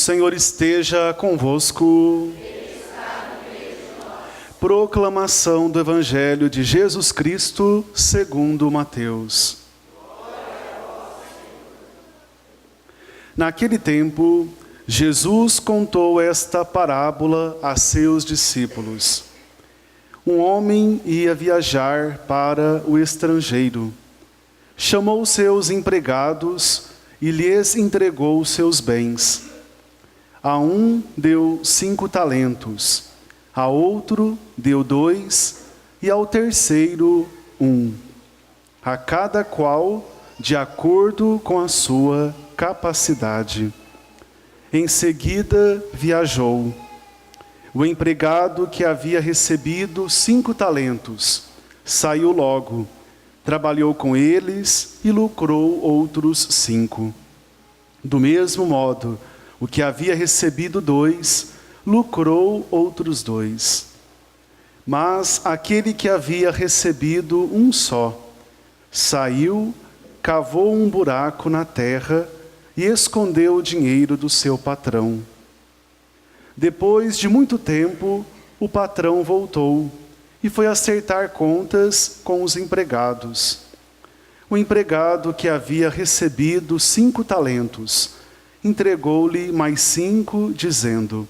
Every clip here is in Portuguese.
Senhor esteja convosco. Proclamação do Evangelho de Jesus Cristo segundo Mateus. Naquele tempo, Jesus contou esta parábola a seus discípulos. Um homem ia viajar para o estrangeiro. Chamou seus empregados e lhes entregou seus bens. A um deu 5 talentos, a outro deu 2 e ao terceiro 1, a cada qual de acordo com a sua capacidade. Em seguida viajou. O empregado que havia recebido 5 talentos saiu logo, trabalhou com eles e lucrou outros 5. Do mesmo modo, o que havia recebido 2, lucrou outros 2. Mas aquele que havia recebido 1 só, saiu, cavou um buraco na terra e escondeu o dinheiro do seu patrão. Depois de muito tempo, o patrão voltou e foi acertar contas com os empregados. O empregado que havia recebido 5 talentos, entregou-lhe mais 5, dizendo: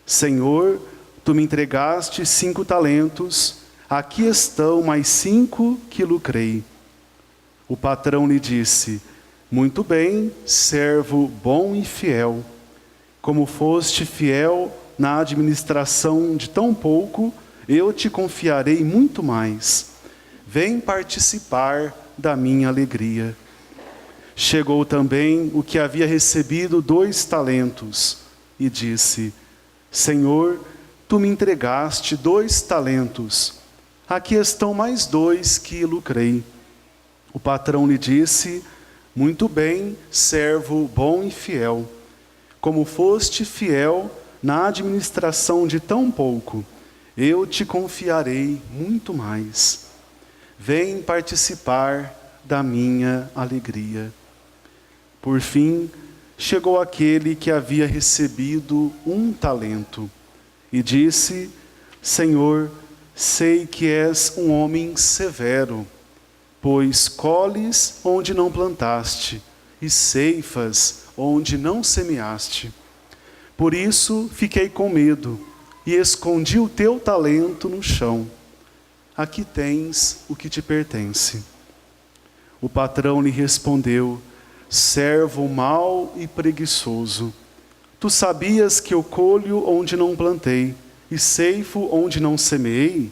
Senhor, tu me entregaste 5 talentos, aqui estão mais 5 que lucrei. O patrão lhe disse: Muito bem, servo bom e fiel. Como foste fiel na administração de tão pouco, eu te confiarei muito mais. Vem participar da minha alegria. Chegou também o que havia recebido 2 talentos e disse: Senhor, tu me entregaste 2 talentos. Aqui estão mais 2 que lucrei. O patrão lhe disse: Muito bem, servo bom e fiel. Como foste fiel na administração de tão pouco, eu te confiarei muito mais. Vem participar da minha alegria. Por fim, chegou aquele que havia recebido 1 talento e disse: Senhor, sei que és um homem severo, pois colhes onde não plantaste e ceifas onde não semeaste. Por isso fiquei com medo e escondi o teu talento no chão. Aqui tens o que te pertence. O patrão lhe respondeu: Servo mau e preguiçoso, tu sabias que eu colho onde não plantei e ceifo onde não semeei?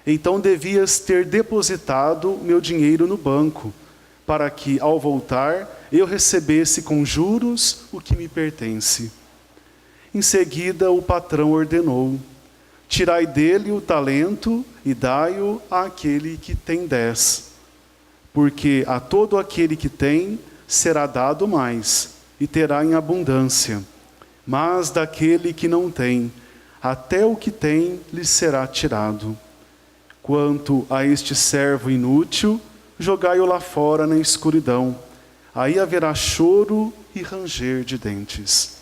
Então devias ter depositado meu dinheiro no banco, para que, ao voltar, eu recebesse com juros o que me pertence. Em seguida, o patrão ordenou: Tirai dele o talento e dai-o àquele que tem 10. Porque a todo aquele que tem, será dado mais, e terá em abundância. Mas daquele que não tem, até o que tem lhe será tirado. Quanto a este servo inútil, jogai-o lá fora na escuridão. Aí haverá choro e ranger de dentes.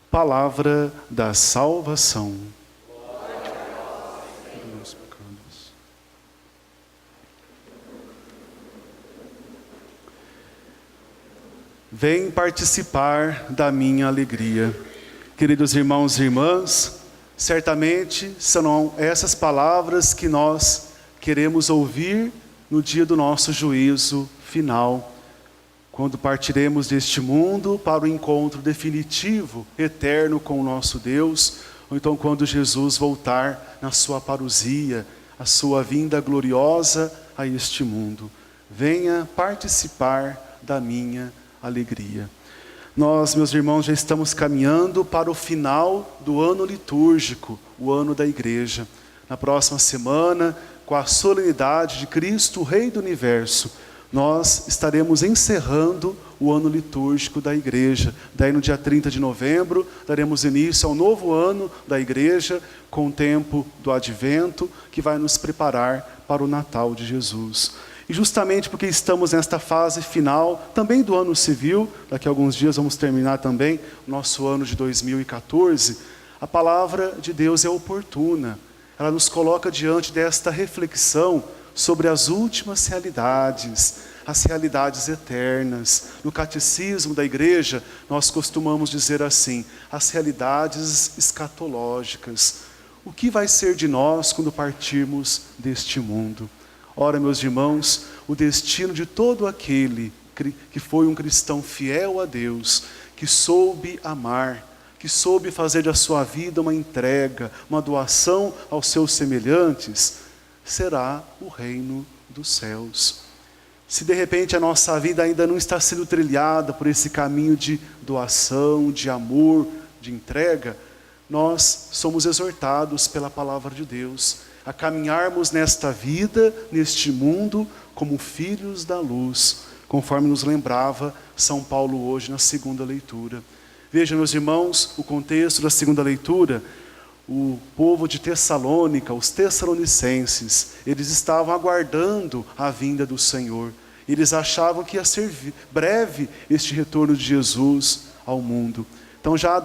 Palavra da salvação. Vem participar da minha alegria. Queridos irmãos e irmãs, certamente serão essas palavras que nós queremos ouvir no dia do nosso juízo final, quando partiremos deste mundo para o encontro definitivo, eterno com o nosso Deus, ou então quando Jesus voltar na sua parousia, a sua vinda gloriosa a este mundo. Venha participar da minha alegria. Nós, meus irmãos, já estamos caminhando para o final do ano litúrgico, o ano da igreja. Na próxima semana, com a solenidade de Cristo, o Rei do Universo, nós estaremos encerrando o ano litúrgico da igreja. Daí no dia 30 de novembro, daremos início ao novo ano da igreja, com o tempo do advento, que vai nos preparar para o Natal de Jesus. E justamente porque estamos nesta fase final, também do ano civil, daqui a alguns dias vamos terminar também o nosso ano de 2014, a palavra de Deus é oportuna. Ela nos coloca diante desta reflexão sobre as últimas realidades, as realidades eternas. No catecismo da igreja, nós costumamos dizer assim, as realidades escatológicas. O que vai ser de nós quando partirmos deste mundo? Ora, meus irmãos, o destino de todo aquele que foi um cristão fiel a Deus, que soube amar, que soube fazer da sua vida uma entrega, uma doação aos seus semelhantes, será o reino dos céus. Se de repente a nossa vida ainda não está sendo trilhada por esse caminho de doação, de amor, de entrega, nós somos exortados pela palavra de Deus a caminharmos nesta vida, neste mundo, como filhos da luz, conforme nos lembrava São Paulo hoje na segunda leitura. Vejam, meus irmãos, o contexto da segunda leitura. O povo de Tessalônica, os tessalonicenses, eles estavam aguardando a vinda do Senhor. Eles achavam que ia ser breve este retorno de Jesus ao mundo. Então já há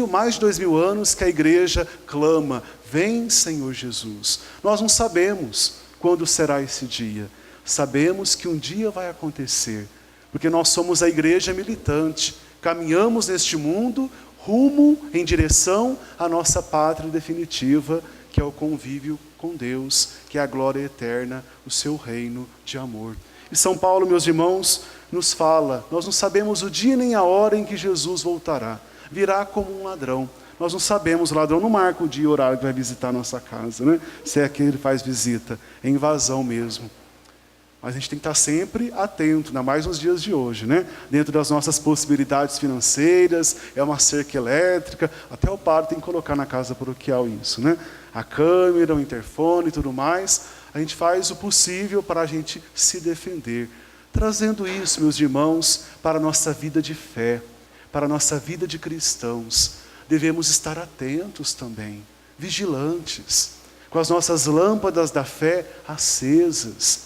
mais de 2000 anos que a igreja clama, vem Senhor Jesus. Nós não sabemos quando será esse dia. Sabemos que um dia vai acontecer, porque nós somos a igreja militante. Caminhamos neste mundo rumo em direção à nossa pátria definitiva, que é o convívio com Deus, que é a glória eterna, o seu reino de amor. E São Paulo, meus irmãos, nos fala, nós não sabemos o dia nem a hora em que Jesus voltará. Virá como um ladrão. Nós não sabemos, o ladrão não marca o dia e o horário que vai visitar a nossa casa, né? Se é que ele faz visita, é invasão mesmo. Mas a gente tem que estar sempre atento, ainda mais nos dias de hoje, né? Dentro das nossas possibilidades financeiras, é uma cerca elétrica, até o padre tem que colocar na casa paroquial isso, né? A câmera, o interfone e tudo mais, a gente faz o possível para a gente se defender. Trazendo isso, meus irmãos, para a nossa vida de fé, para a nossa vida de cristãos. Devemos estar atentos também, vigilantes, com as nossas lâmpadas da fé acesas,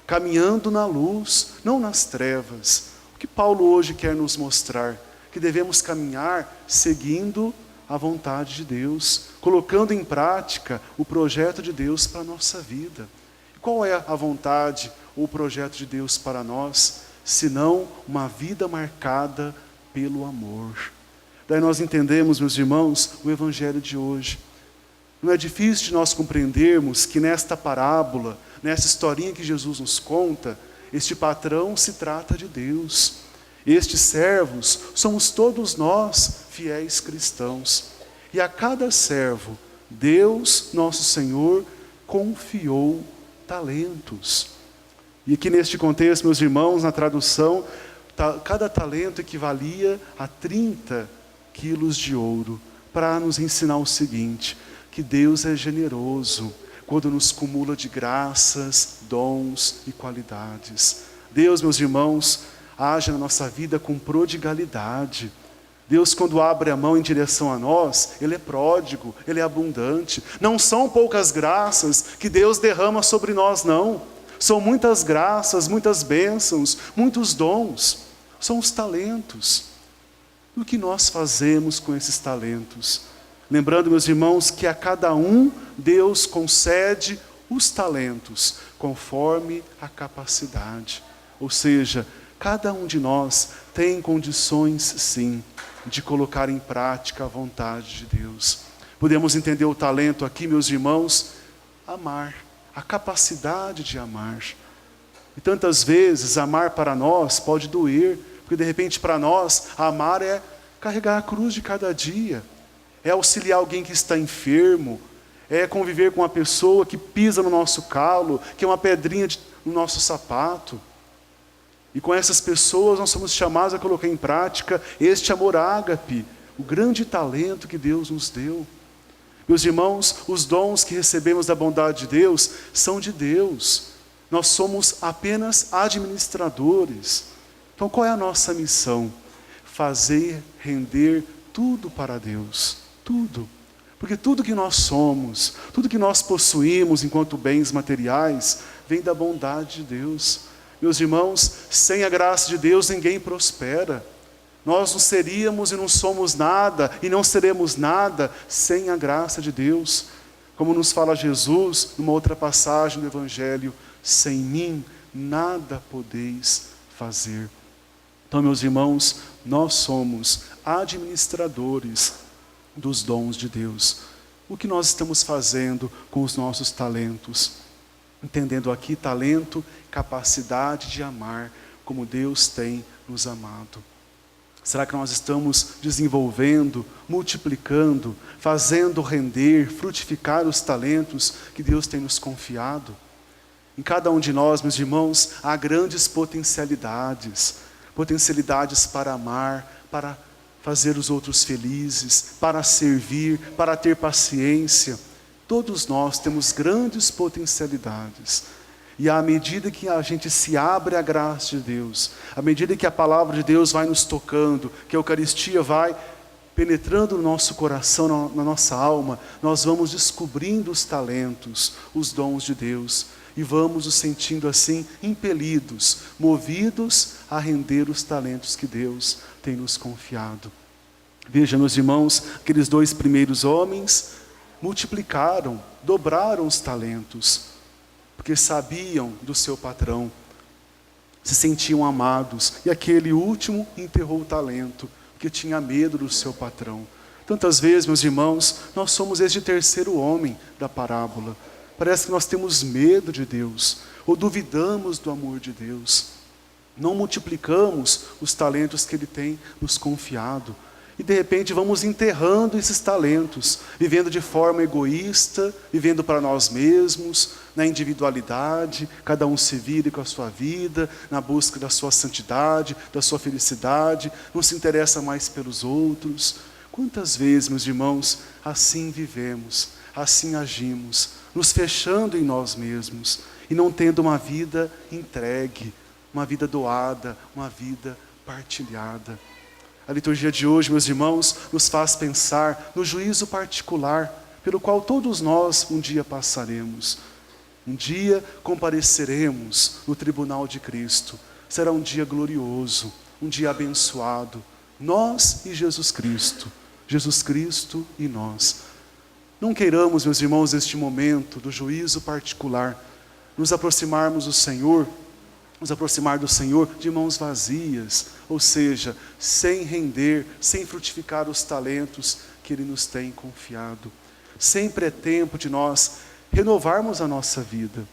caminhando na luz, não nas trevas. O que Paulo hoje quer nos mostrar? Que devemos caminhar seguindo a vontade de Deus, colocando em prática o projeto de Deus para a nossa vida. E qual é a vontade ou o projeto de Deus para nós, senão uma vida marcada pelo amor? Daí nós entendemos, meus irmãos, o evangelho de hoje. Não é difícil de nós compreendermos que nesta parábola, nessa historinha que Jesus nos conta, este patrão se trata de Deus. Estes servos somos todos nós, fiéis cristãos. E a cada servo, Deus, nosso Senhor, confiou talentos. E aqui neste contexto, meus irmãos, na tradução, cada talento equivalia a 30 quilos de ouro, para nos ensinar o seguinte, que Deus é generoso quando nos cumula de graças, dons e qualidades. Deus, meus irmãos, age na nossa vida com prodigalidade. Deus, quando abre a mão em direção a nós, Ele é pródigo, Ele é abundante. Não são poucas graças que Deus derrama sobre nós, não. São muitas graças, muitas bênçãos, muitos dons. São os talentos. E o que nós fazemos com esses talentos? Lembrando, meus irmãos, que a cada um Deus concede os talentos conforme a capacidade. Ou seja, cada um de nós tem condições, sim, de colocar em prática a vontade de Deus. Podemos entender o talento aqui, meus irmãos, amar, a capacidade de amar. E tantas vezes amar para nós pode doer, porque de repente para nós amar é carregar a cruz de cada dia, é auxiliar alguém que está enfermo, é conviver com uma pessoa que pisa no nosso calo, que é uma pedrinha no nosso sapato. E com essas pessoas nós somos chamados a colocar em prática este amor ágape, o grande talento que Deus nos deu. Meus irmãos, os dons que recebemos da bondade de Deus são de Deus. Nós somos apenas administradores. Então qual é a nossa missão? Fazer render tudo para Deus. Tudo. Porque tudo que nós somos, tudo que nós possuímos enquanto bens materiais, vem da bondade de Deus. Meus irmãos, sem a graça de Deus ninguém prospera. Nós não seríamos e não somos nada, e não seremos nada sem a graça de Deus. Como nos fala Jesus, numa outra passagem do Evangelho, sem mim nada podeis fazer. Então, meus irmãos, nós somos administradores dos dons de Deus. O que nós estamos fazendo com os nossos talentos? Entendendo aqui talento, capacidade de amar, como Deus tem nos amado. Será que nós estamos desenvolvendo, multiplicando, fazendo render, frutificar os talentos que Deus tem nos confiado? Em cada um de nós, meus irmãos, há grandes potencialidades para amar, para fazer os outros felizes, para servir, para ter paciência. Todos nós temos grandes potencialidades. E à medida que a gente se abre à graça de Deus, à medida que a palavra de Deus vai nos tocando, que a Eucaristia vai penetrando no nosso coração, na nossa alma, nós vamos descobrindo os talentos, os dons de Deus. E vamos nos sentindo assim, impelidos, movidos a render os talentos que Deus tem nos confiado. Veja, meus irmãos, aqueles 2 primeiros homens multiplicaram, dobraram os talentos, porque sabiam do seu patrão, se sentiam amados. E aquele último enterrou o talento, porque tinha medo do seu patrão. Tantas vezes, meus irmãos, nós somos este terceiro homem da parábola. Parece que nós temos medo de Deus, ou duvidamos do amor de Deus. Não multiplicamos os talentos que Ele tem nos confiado. E de repente vamos enterrando esses talentos, vivendo de forma egoísta, vivendo para nós mesmos, na individualidade, cada um se vire com a sua vida, na busca da sua santidade, da sua felicidade, não se interessa mais pelos outros. Quantas vezes, meus irmãos, assim vivemos, assim agimos, nos fechando em nós mesmos e não tendo uma vida entregue, uma vida doada, uma vida partilhada. A liturgia de hoje, meus irmãos, nos faz pensar no juízo particular, pelo qual todos nós um dia passaremos. Um dia compareceremos no tribunal de Cristo. Será um dia glorioso, um dia abençoado. Nós e Jesus Cristo e nós. Não queiramos, meus irmãos, neste momento do juízo particular, nos aproximarmos do Senhor, nos aproximar do Senhor de mãos vazias, ou seja, sem render, sem frutificar os talentos que Ele nos tem confiado. Sempre é tempo de nós renovarmos a nossa vida.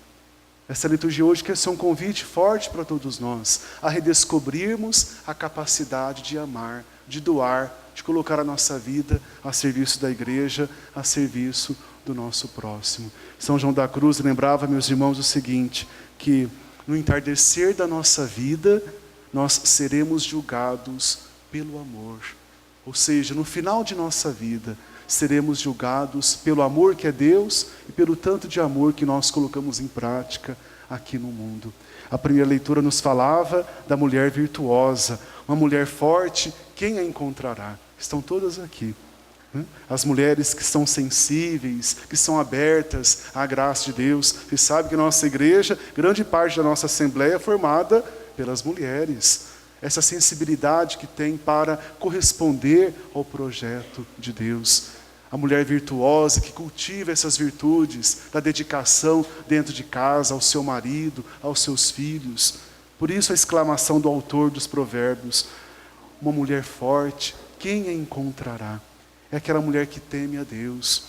Essa liturgia hoje quer ser um convite forte para todos nós, a redescobrirmos a capacidade de amar, de doar, de colocar a nossa vida a serviço da igreja, a serviço do nosso próximo. São João da Cruz lembrava, meus irmãos, o seguinte, que no entardecer da nossa vida, nós seremos julgados pelo amor. Ou seja, no final de nossa vida, seremos julgados pelo amor que é Deus e pelo tanto de amor que nós colocamos em prática aqui no mundo. A primeira leitura nos falava da mulher virtuosa, uma mulher forte, quem a encontrará? Estão todas aqui. As mulheres que são sensíveis, que são abertas à graça de Deus. Você sabe que a nossa igreja, grande parte da nossa assembleia é formada pelas mulheres. Essa sensibilidade que tem para corresponder ao projeto de Deus. A mulher virtuosa que cultiva essas virtudes da dedicação dentro de casa, ao seu marido, aos seus filhos. Por isso a exclamação do autor dos provérbios, uma mulher forte, quem a encontrará? É aquela mulher que teme a Deus.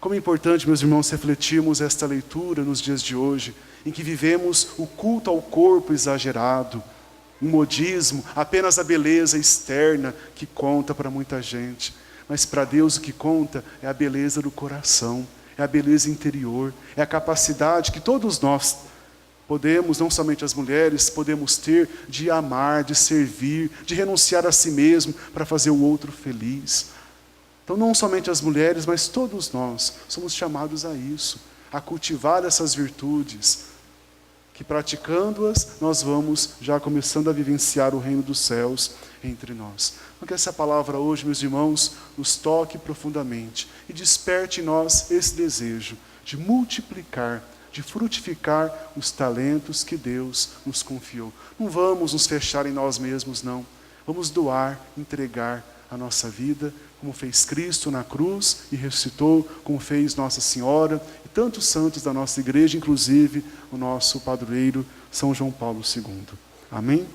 Como é importante, meus irmãos, refletirmos esta leitura nos dias de hoje, em que vivemos o culto ao corpo exagerado, um modismo, apenas a beleza externa que conta para muita gente. Mas para Deus o que conta é a beleza do coração, é a beleza interior, é a capacidade que todos nós podemos, não somente as mulheres, podemos ter de amar, de servir, de renunciar a si mesmo para fazer o outro feliz. Então não somente as mulheres, mas todos nós somos chamados a isso, a cultivar essas virtudes, que praticando-as, nós vamos já começando a vivenciar o reino dos céus entre nós. Então que essa palavra hoje, meus irmãos, nos toque profundamente e desperte em nós esse desejo de multiplicar de frutificar os talentos que Deus nos confiou. Não vamos nos fechar em nós mesmos, não. Vamos doar, entregar a nossa vida, como fez Cristo na cruz e ressuscitou, como fez Nossa Senhora e tantos santos da nossa igreja, inclusive o nosso padroeiro São João Paulo II. Amém?